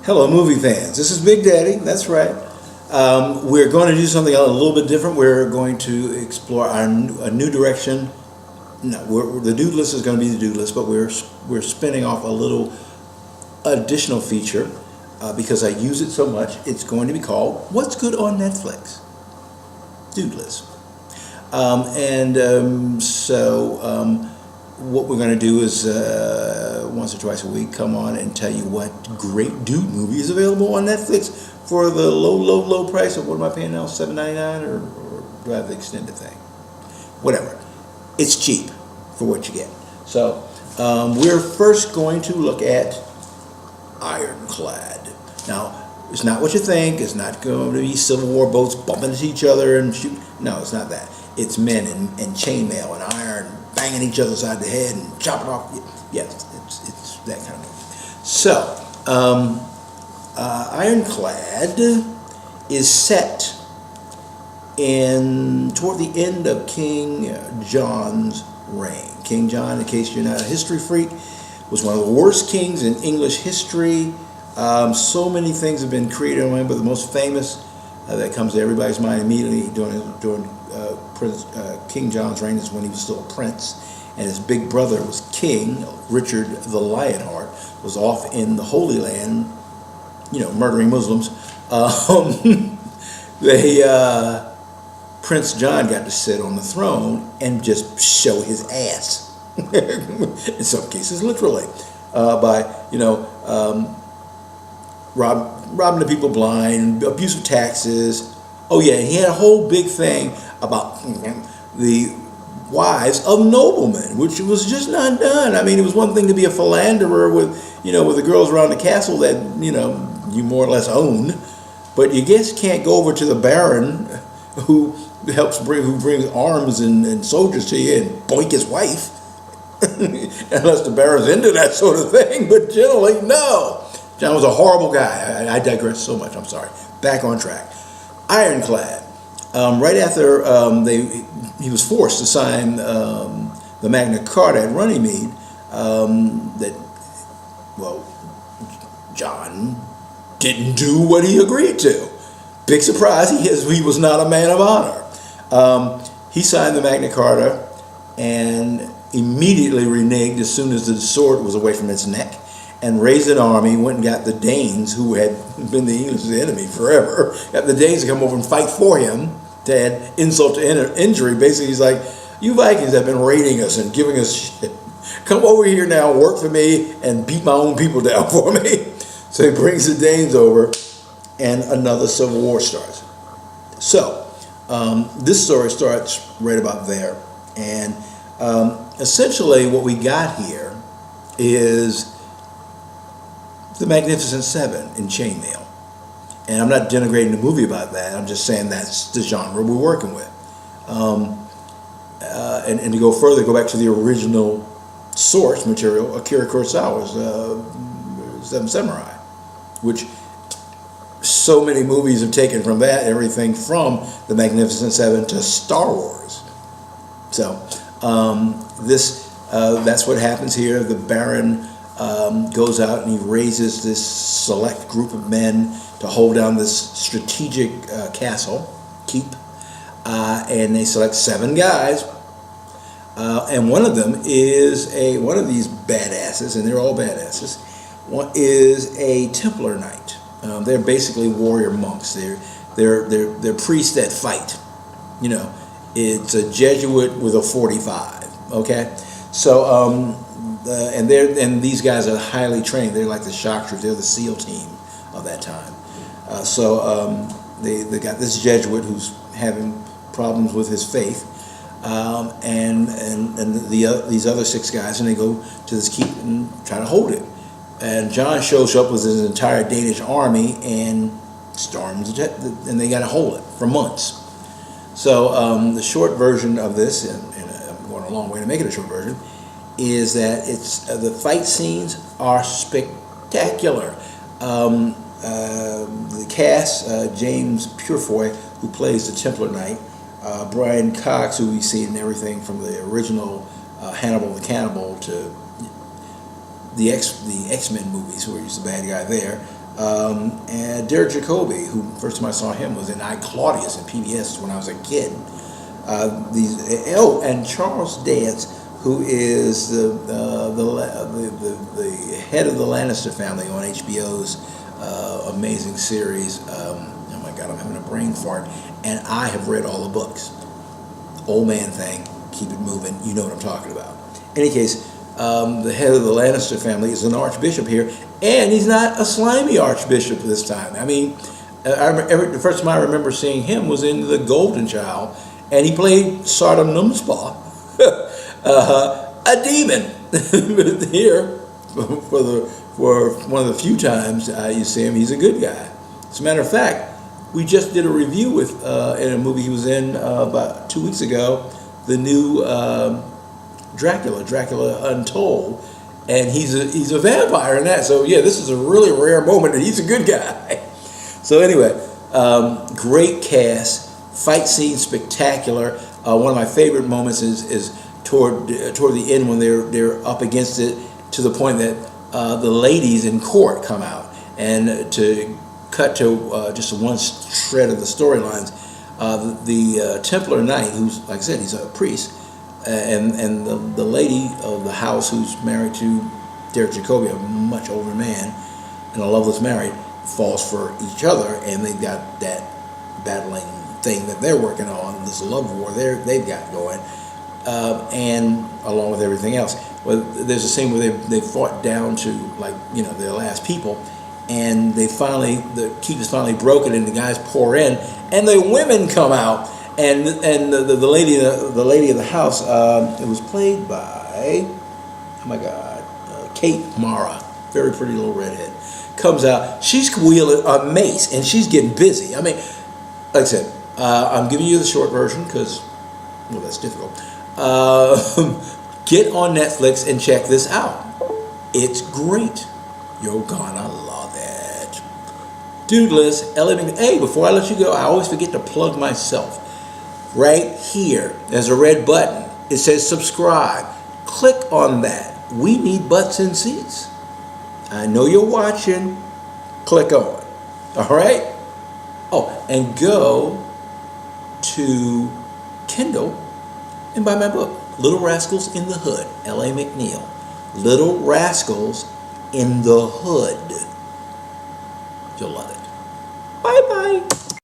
Hello, movie fans. This is Big Daddy. That's right. We're going to do something a little bit different. We're going to explore a new direction. No, the dude list is going to be the dude list, but we're spinning off a little additional feature because I use it so much. It's going to be called "What's Good on Netflix?" Dude list. What we're going to do is once or twice a week come on and tell you what great dude movie is available on Netflix for the low price of, what am I paying now, $7.99, or do I have the extended thing? Whatever. It's cheap for what you get. So we're first going to look at Ironclad. Now, it's not what you think. It's not going to be Civil War boats bumping into each other and shoot. No, it's not that. It's men in chainmail and iron banging each other side the head and chopping off. Yes, it's that kind of movie. So, Ironclad is set toward the end of King John's reign. King John, in case you're not a history freak, was one of the worst kings in English history. So many things have been created on him, but the most famous that comes to everybody's mind immediately during King John's reign is when he was still a prince, and his big brother was King Richard the Lionheart, was off in the Holy Land, murdering Muslims. Prince John got to sit on the throne and just show his ass, in some cases literally, by robbing the people blind, abuse of taxes. Oh yeah, he had a whole big thing about the wives of noblemen, which was just not done. I mean, it was one thing to be a philanderer with the girls around the castle that you more or less own, but you just can't go over to the baron who brings arms and soldiers to you and boink his wife, unless the baron's into that sort of thing. But generally, no. John was a horrible guy. I digress so much. I'm sorry. Back on track. Ironclad. Right after he was forced to sign the Magna Carta at Runnymede, John didn't do what he agreed to. Big surprise. He was not a man of honor. He signed the Magna Carta and immediately reneged as soon as the sword was away from its neck, and raised an army, went and got the Danes, who had been the English enemy forever, got the Danes to come over and fight for him, to add insult to injury. Basically, he's like, you Vikings have been raiding us and giving us shit. Come over here now, work for me, and beat my own people down for me. So he brings the Danes over, and another civil war starts. So, this story starts right about there. And essentially what we got here is the Magnificent Seven in chainmail. And I'm not denigrating the movie about that. I'm just saying that's the genre we're working with. And to go further, go back to the original source material, Akira Kurosawa's Seven Samurai, which so many movies have taken from that, everything from the Magnificent Seven to Star Wars. So that's what happens here. The Baron goes out and he raises this select group of men to hold down this strategic keep, and they select 7 guys, and one of them is one of these badasses, and they're all badasses. One is a Templar knight. They're basically warrior monks. They're priests that fight. It's a Jesuit with a 45. Okay, so and these guys are highly trained. They're like the shock troops. They're the SEAL team of that time. They got this Jesuit who's having problems with his faith, and these other 6 guys, and they go to this keep and try to hold it. And John shows up with his entire Danish army and storms it, and they got to hold it for months. So the short version of this, and I'm going a long way to make it a short version, is that the fight scenes are spectacular. The cast, James Purefoy, who plays the Templar Knight, Brian Cox, who we've seen in everything from the original Hannibal the Cannibal to the X-Men movies, where he's the bad guy there. And Derek Jacobi, who first time I saw him was in I, Claudius in PBS when I was a kid. And Charles Dance, who is the head of the Lannister family on HBO's amazing series. Oh my God, I'm having a brain fart. And I have read all the books. Old man thing, keep it moving. You know what I'm talking about. In any case, the head of the Lannister family is an archbishop here, and he's not a slimy archbishop this time. I mean, the first time I remember seeing him was in The Golden Child, and he played Sardam Numspa, a demon. Here, for one of the few times you see him, he's a good guy. As a matter of fact, we just did a review with in a movie he was in about 2 weeks ago, the new Dracula Untold, and he's a vampire in that. So yeah, this is a really rare moment, and he's a good guy. So anyway, great cast, fight scene spectacular. One of my favorite moments is toward the end when they're up against it, to the point that the ladies in court come out, and to cut to just one shred of the storylines. The Templar Knight, who's, like I said, he's a priest, and the lady of the house who's married to Derek Jacobi, a much older man, and a loveless married, falls for each other, and they've got that battling thing that they're working on, this love war they've got going, and along with everything else. Well, there's a scene where they fought down to, like, their last people, and the keep is finally broken, and the guys pour in, and the women come out, and the lady of the house, it was played by, oh my God, Kate Mara, very pretty little redhead, comes out. She's wielding a mace, and she's getting busy. I mean, like I said, I'm giving you the short version because, well, that's difficult. Get on Netflix and check this out. It's great. You're gonna love it. Dudeless, hey, before I let you go, I always forget to plug myself. Right here, there's a red button. It says subscribe. Click on that. We need butts in seats. I know you're watching. Click on. All right? Oh, and go to Kindle and buy my book, Little Rascals in the Hood, L.A. McNeil. Little Rascals in the Hood. You'll love it. Bye-bye.